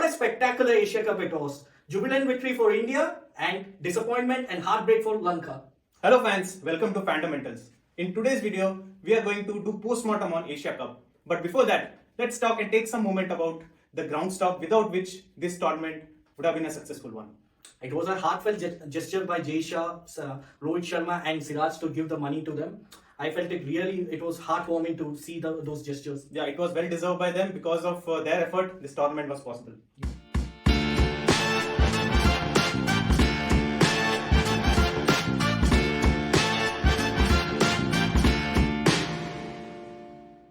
What a spectacular Asia Cup it was. Jubilant victory for India and disappointment and heartbreak for Lanka. Hello fans, welcome to FanDaMentals. In today's video, we are going to do post-mortem on Asia Cup. But before that, let's talk and take some moment about the groundstock without which this tournament would have been a successful one. It was a heartfelt gesture by Jay Shah, Rohit Sharma and Siraj to give the money to them. I felt it was heartwarming to see those gestures. Yeah, it was well deserved by them because of their effort, this tournament was possible.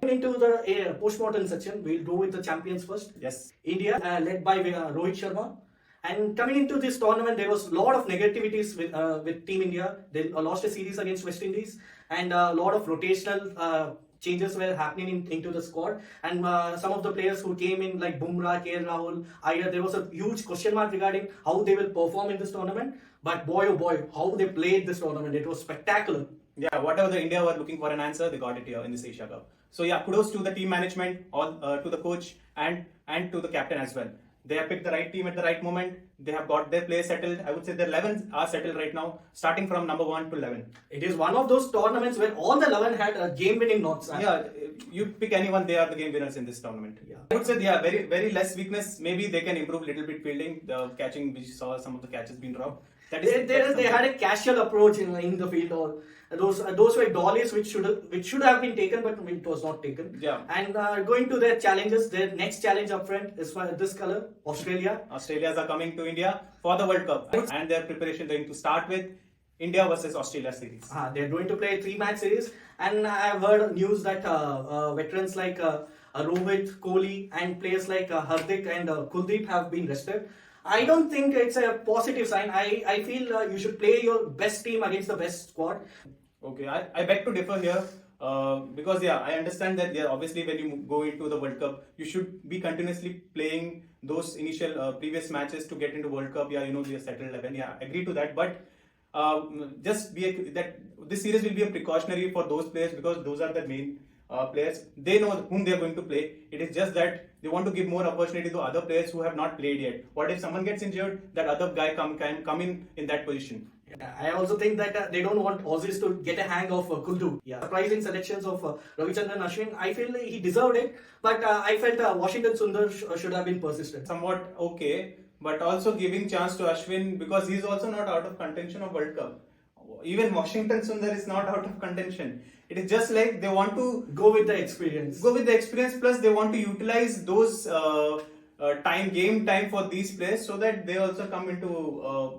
Into the post-mortem section, we'll go with the champions first. Yes. India, led by Rohit Sharma. And coming into this tournament, there was a lot of negativities with Team India. They lost a series against West Indies, and a lot of rotational changes were happening into the squad. And some of the players who came in, like Bumrah, KL Rahul, Iyer, there was a huge question mark regarding how they will perform in this tournament. But boy, oh boy, how they played this tournament. It was spectacular. Yeah, whatever the India were looking for an answer, they got it here in this Asia Cup. So yeah, kudos to the team management, all to the coach and to the captain as well. They have picked the right team at the right moment. They have got their play settled. I would say their 11s are settled right now, starting from number 1 to 11. It is one of those tournaments where all the 11 had a game-winning knocks. Yeah, you pick anyone, they are the game winners in this tournament. Yeah, I would say very less weakness. Maybe they can improve a little bit fielding. The catching, we saw some of the catches being dropped. They had a casual approach in the field. Or those were dollies which should have been taken, but it was not taken. Yeah. And going to their challenges, their next challenge up front is for this color, Australia. Australians are coming to India for the World Cup, and their preparation going to start with India versus Australia series. They're going to play a 3-match series, and I've heard news that veterans like Rohit, Kohli, and players like Hardik and Kuldeep have been rested. I don't think it's a positive sign. I feel you should play your best team against the best squad. Okay, I beg to differ here because yeah, I understand that obviously when you go into the World Cup, you should be continuously playing those initial previous matches to get into World Cup. Yeah, we are settled 11. Yeah, I agree to that. But just that this series will be a precautionary for those players because those are the main players. They know whom they are going to play. It is just that they want to give more opportunity to other players who have not played yet. What if someone gets injured? That other guy can come in that position. Yeah, I also think that they don't want Aussies to get a hang of Kuldu. Yeah. Surprising selections of Ravichandran Ashwin. I feel he deserved it, but I felt Washington Sundar should have been persistent. Somewhat okay, but also giving chance to Ashwin because he's also not out of contention of World Cup. Even Washington Sundar is not out of contention. It is just like they want to go with the experience. Plus they want to utilize those game time for these players so that they also come into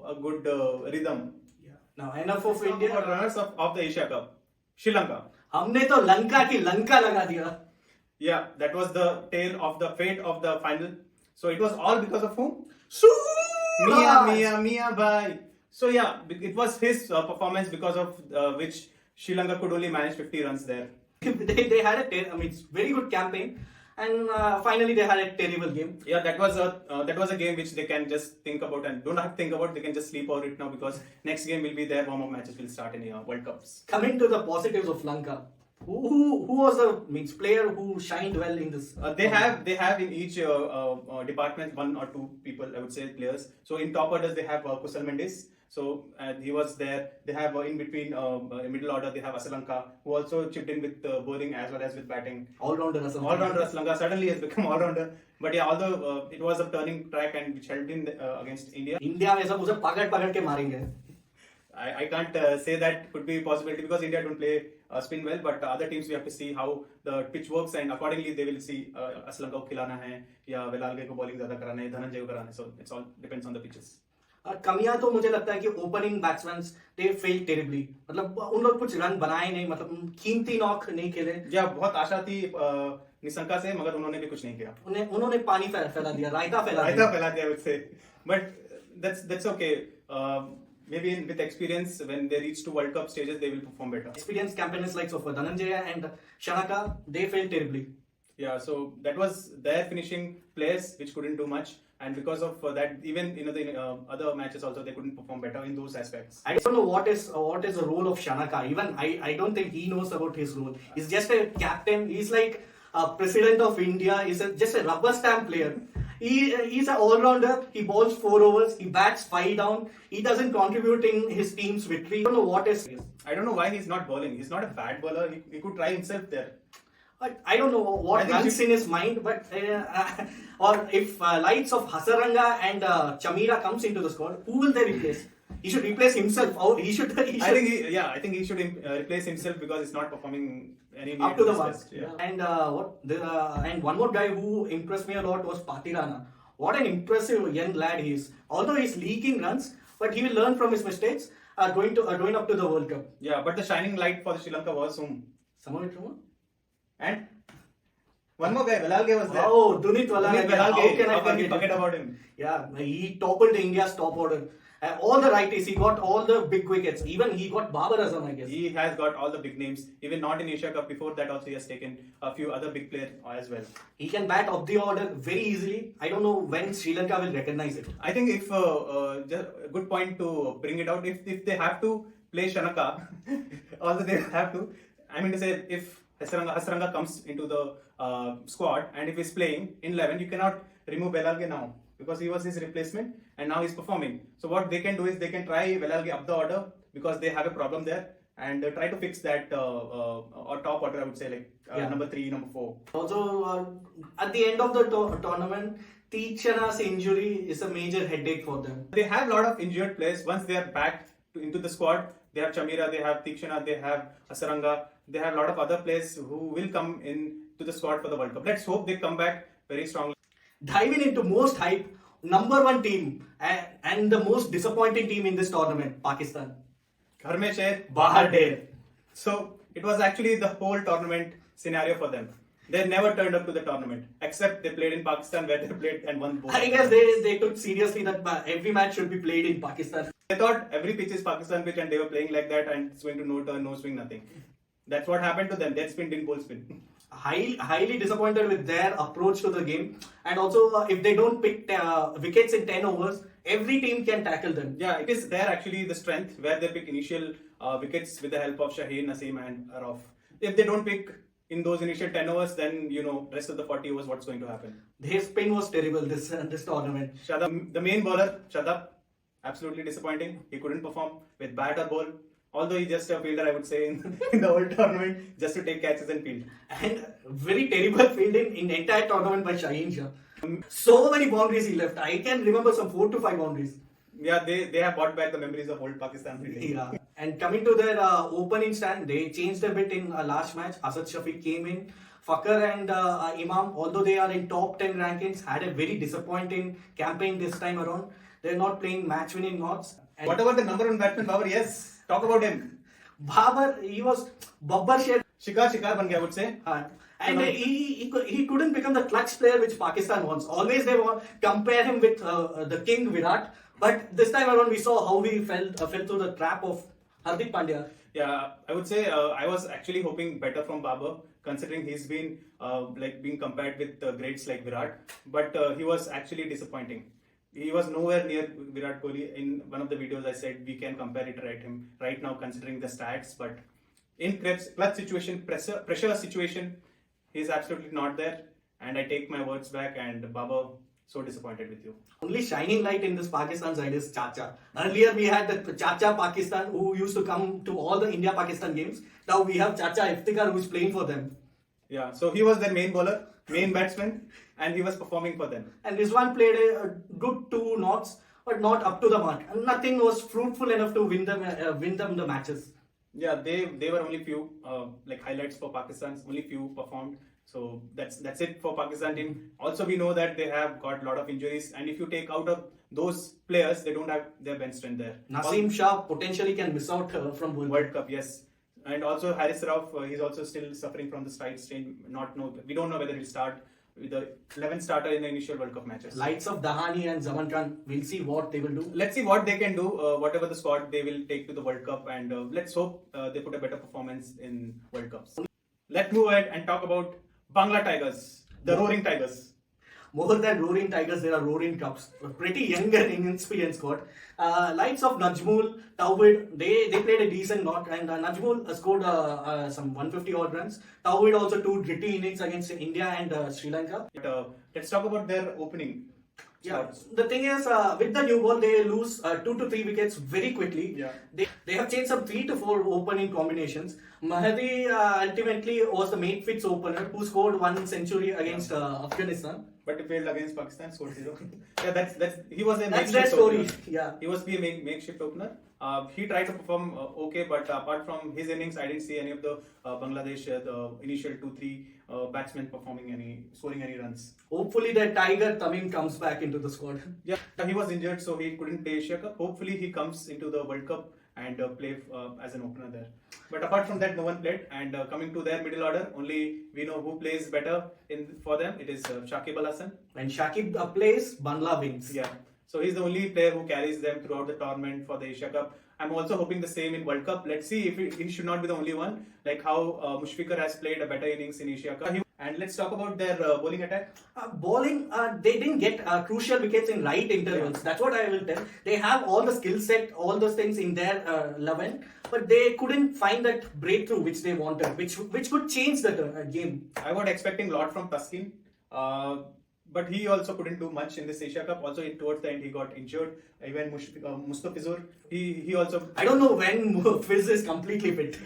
a good rhythm. Yeah. Now enough of India. For runners of the Asia Cup, Sri Lanka. हमने तो लंका की लंका लगा दिया. Yeah, that was the tale of the fate of the final. So it was all because of whom? Mia bhai. So yeah, it was his performance because of which Sri Lanka could only manage 50 runs there. they had it's very good campaign, and finally they had a terrible game. Yeah, that was a game which they can just think about and don't have to think about. They can just sleep over it now because next game will be their warm-up matches will start in World Cups. Coming to the positives of Lanka, who was the player who shined well in this? They have in each department 1 or 2 people, I would say, players. So in top orders they have Kusal Mendes. So he was there. They have in between middle order they have Asalanka, who also chipped in with bowling as well as with batting. All-rounder Asalanka suddenly has become all-rounder. But yeah, although it was a turning track and which helped in against India. India में सब उसे पकड़ के मारेंगे. I can't say that could be a possibility because India don't play spin well, but other teams we have to see how the pitch works and accordingly they will see Asalanka को खिलाना है या वेलालगे को bowling ज़्यादा कराना है, धनंजय को कराना है. So it's all depends on the pitches. कमियां तो मुझे लगता है कि ओपनिंग बैट्समैन दे फेल टेरिबली. मतलब उन लोग कुछ रन बनाए नहीं, मतलब कीमती नॉक नहीं खेले. या बहुत आशा थी निशंका से, मगर उन्होंने भी कुछ नहीं किया. उन्होंने पानी फैला दिया, रायता फैला दिया उससे. But that's okay. Maybe with experience, when they reach to World Cup stages, they will perform better. Experienced campaigners like Dhananjaya and Shanaka, they failed terribly. Yeah, so that was their finishing players which couldn't do much. And because of that, even the other matches also they couldn't perform better in those aspects. I don't know what is the role of Shanaka. Even I don't think he knows about his role. He's just a captain. He's like a president of India. He's just a rubber stamp player. He's an all-rounder. He bowls 4 overs. He bats 5 down. He doesn't contribute in his team's victory. I don't know what is. I don't know why he's not bowling. He's not a bad bowler. He could try himself there. I don't know what runs in his mind, but or if lights of Hasaranga and Chamira comes into the squad, who will they replace? He should replace himself. Or he should. I think he should replace himself because he's not performing any up to the mark. best. Yeah. And and one more guy who impressed me a lot was Patirana. What an impressive young lad he is. Although he's leaking runs, but he will learn from his mistakes. Going up to the World Cup. Yeah, but the shining light for Sri Lanka was whom? Samavikrama? And one more guy, Velalge was there. Oh, Dunit Velalge. How can we forget about him? Yeah, he toppled India's top order. All the righties, he got all the big wickets. Even he got Babar Azam, I guess. He has got all the big names. Even not in Asia Cup, before that also he has taken a few other big players as well. He can bat up the order very easily. I don't know when Sri Lanka will recognize it. I think if just a good point to bring it out, if they have to play Shanaka, although they have to, I mean to say, if Hasaranga comes into the squad and if he's playing in 11, you cannot remove Velalge now because he was his replacement and now he's performing. So what they can do is they can try Velalge up the order because they have a problem there and try to fix that or top order, I would say, like number 3, number 4. Also, at the end of the tournament, Tichana's injury is a major headache for them. They have a lot of injured players. Once they are back into the squad, they have Chamira, they have Tikshana, they have Hasaranga, they have a lot of other players who will come in to the squad for the World Cup. Let's hope they come back very strongly. Diving into most hype, number 1 team and the most disappointing team in this tournament, Pakistan. Ghar mein sher, Bahar der. So it was actually the whole tournament scenario for them. They never turned up to the tournament, except they played in Pakistan where they played and won both. I guess they took seriously that every match should be played in Pakistan. They thought every pitch is Pakistan pitch and they were playing like that and swing to no turn, no swing, nothing. That's what happened to them. Dead spin, didn't bowl spin. Highly disappointed with their approach to the game. And also, if they don't pick wickets in 10 overs, every team can tackle them. Yeah, it is there actually the strength where they pick initial wickets with the help of Shaheen, Naseem and Araf. If they don't pick in those initial 10 overs, then rest of the 40 overs, what's going to happen? Their spin was terrible this tournament. Shadab, the main bowler, Shadab, absolutely disappointing. He couldn't perform with bat or ball. Although he's just a fielder, I would say, in the whole tournament, just to take catches and field. And very terrible fielding in the entire tournament by Shaheen Shah. So many boundaries he left. I can remember some 4 to 5 boundaries. Yeah, they have brought back the memories of old Pakistan fielding. Yeah. And coming to their opening stand, they changed a bit in last match. Asad Shafiq came in. Fakar and Imam, although they are in top 10 rankings, had a very disappointing campaign this time around. They're not playing match-winning knots. What about the number 1 batsman, Babar? Yes. Talk about him. Babar, he was Babbar Sher. Shikar ban gaya, I would say. And he couldn't become the clutch player which Pakistan wants. Always they compare him with the king Virat. But this time around we saw how he fell through the trap of Hardik Pandya. Yeah, I would say I was actually hoping better from Babar, considering he's been being compared with greats like Virat. But he was actually disappointing. He was nowhere near Virat Kohli. In one of the videos, I said we can compare it right now, considering the stats. But in clutch situation, pressure situation, he's absolutely not there. And I take my words back. And Baba, so disappointed with you. Only shining light in this Pakistan side is Chacha. Earlier we had the Chacha Pakistan who used to come to all the India-Pakistan games. Now we have Chacha Iftikhar who's playing for them. Yeah, so he was their main bowler, main batsman, and he was performing for them. And Rizwan played a good 2 knots, but not up to the mark. And nothing was fruitful enough to win them the matches. Yeah, they were only few highlights for Pakistan. Only few performed. So that's it for Pakistan team. Also, we know that they have got a lot of injuries, and if you take out of those players, they don't have their bench strength there. Naseem Shah potentially can miss out from World Cup, yes. And also Haris Rauf, he's also still suffering from the stride strain. We don't know whether he'll start with the 11th starter in the initial World Cup matches. Lights of Dahani and Zaman Khan, we'll see what they will do. Let's see what they can do, whatever the squad they will take to the World Cup, and let's hope they put a better performance in World Cups. Let's move ahead and talk about Bangla Tigers, the Roaring Tigers. More than Roaring Tigers, there are Roaring Cups. A pretty young and inexperienced squad. Lights of Najmul, Tawhid, they played a decent knock, and Najmul scored some 150 odd runs. Tawhid also 2 gritty innings against India and Sri Lanka. Let's talk about their opening. Yeah, the thing is, with the new ball, they lose 2 to 3 wickets very quickly. Yeah. They have changed some 3 to 4 opening combinations. Mahdi ultimately was the mate fits opener who scored 1 century against Afghanistan. But he failed against Pakistan, scored 0. Yeah, that's he was a That's makeshift their story. opener. Yeah. He was the makeshift opener. He tried to perform okay, but apart from his innings, I didn't see any of the Bangladesh the initial 2-3 batsmen scoring any runs. Hopefully, the Tiger Tamim comes back into the squad. Yeah, he was injured, so he couldn't play Asia Cup. Hopefully, he comes into the World Cup and play as an opener there. But apart from that, no one played. And coming to their middle order, only we know who plays better for them. It is Shakib Al Hasan. When Shakib plays, Bangla wins. Yeah. So he's the only player who carries them throughout the tournament for the Asia Cup. I'm also hoping the same in World Cup. Let's see if he should not be the only one. Like how Mushfiqur has played a better innings in Asia Cup. And let's talk about their bowling attack. Bowling, they didn't get crucial wickets in right intervals. That's what I will tell. They have all the skill set, all those things in their 11, but they couldn't find that breakthrough which they wanted, which could change the game. I was expecting a lot from Taskin. But he also couldn't do much in this Asia Cup. Also, towards the end, he got injured. Even Mustafizur, he also. I don't know when Fizz is completely fit.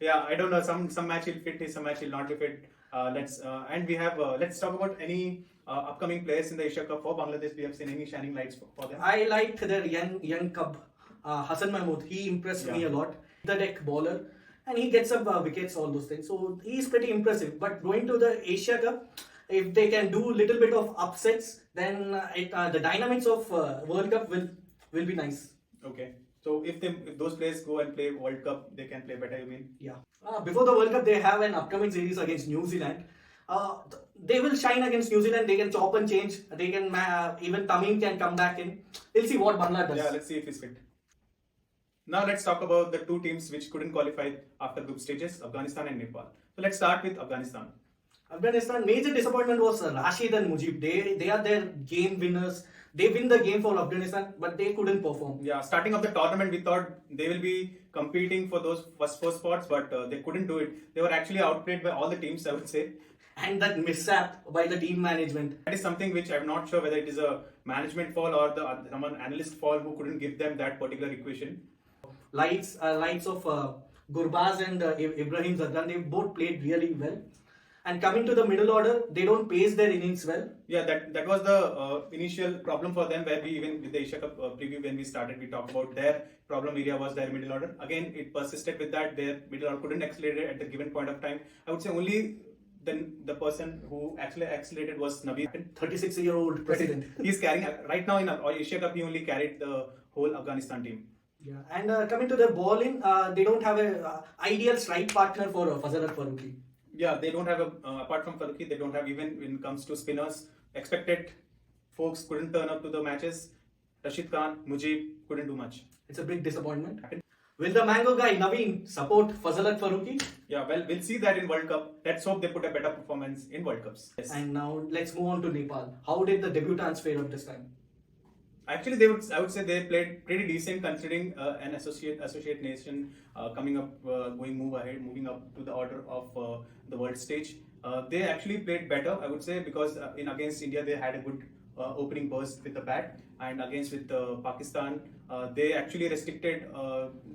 Yeah, I don't know. Some match he'll fit, some match he'll not be fit. Let's talk about any upcoming players in the Asia Cup for Bangladesh. We have seen any shining lights for them. I liked their young cub, Hassan Mahmood. He impressed me a lot. The deck bowler, and he gets up wickets, all those things. So he's pretty impressive. But going to the Asia Cup, if they can do a little bit of upsets, then the dynamics of World Cup will be nice. Okay. So if those players go and play World Cup, they can play better, you mean? Yeah. Before the World Cup, they have an upcoming series against New Zealand. They will shine against New Zealand. They can chop and change. They can even Tamim can come back in. We'll see what Bangla does. Yeah, let's see if he's fit. Now let's talk about the two teams which couldn't qualify after group stages, Afghanistan and Nepal. So let's start with Afghanistan. Afghanistan, major disappointment was Rashid and Mujib. They are their game winners. They win the game for Afghanistan, but they couldn't perform. Yeah, starting of the tournament, we thought they will be competing for those first four spots, but they couldn't do it. They were actually outplayed by all the teams, I would say. And that mishap by the team management. That is something which I'm not sure whether it is a management fall or someone analyst fall who couldn't give them that particular equation. Lights of Gurbaz and Ibrahim Zadran, they both played really well. And coming to the middle order, they don't pace their innings well. Yeah, that was the initial problem for them, where we even with the Asia Cup preview when we started, we talked about their problem area was their middle order. Again, it persisted with that. Their middle order couldn't accelerate at the given point of time. I would say only then the person who actually accelerated was Nabi. 36-year-old president. He's carrying, right now in Asia Cup, he only carried the whole Afghanistan team. Yeah, and coming to the bowling, they don't have a ideal strike partner for Fazalat Farooqi. Yeah, they don't have apart from Farooqi, they don't have, even when it comes to spinners, expected folks couldn't turn up to the matches. Rashid Khan, Mujib couldn't do much. It's a big disappointment. Will the mango guy Naveen support Fazalat Farooqi? Yeah, well, we'll see that in World Cup. Let's hope they put a better performance in World Cups. Yes. And now let's move on to Nepal. How did the debutants fare up this time? Actually, I would say they played pretty decent considering an associate nation coming up, moving up to the order of the world stage. They actually played better, I would say, because against India they had a good opening burst with the bat, and against with Pakistan they actually restricted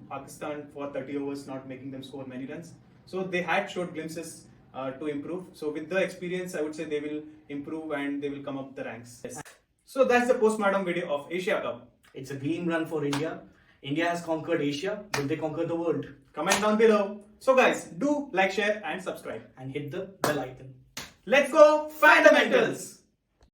Pakistan for 30 overs, not making them score many runs. So they had showed glimpses to improve. So with the experience, I would say they will improve and they will come up the ranks. Yes. So that's the postmortem video of Asia Cup. It's a dream run for India. India has conquered Asia. Will they conquer the world? Comment down below. So guys, do like, share and subscribe. And hit the bell icon. Let's go FanDaMentals!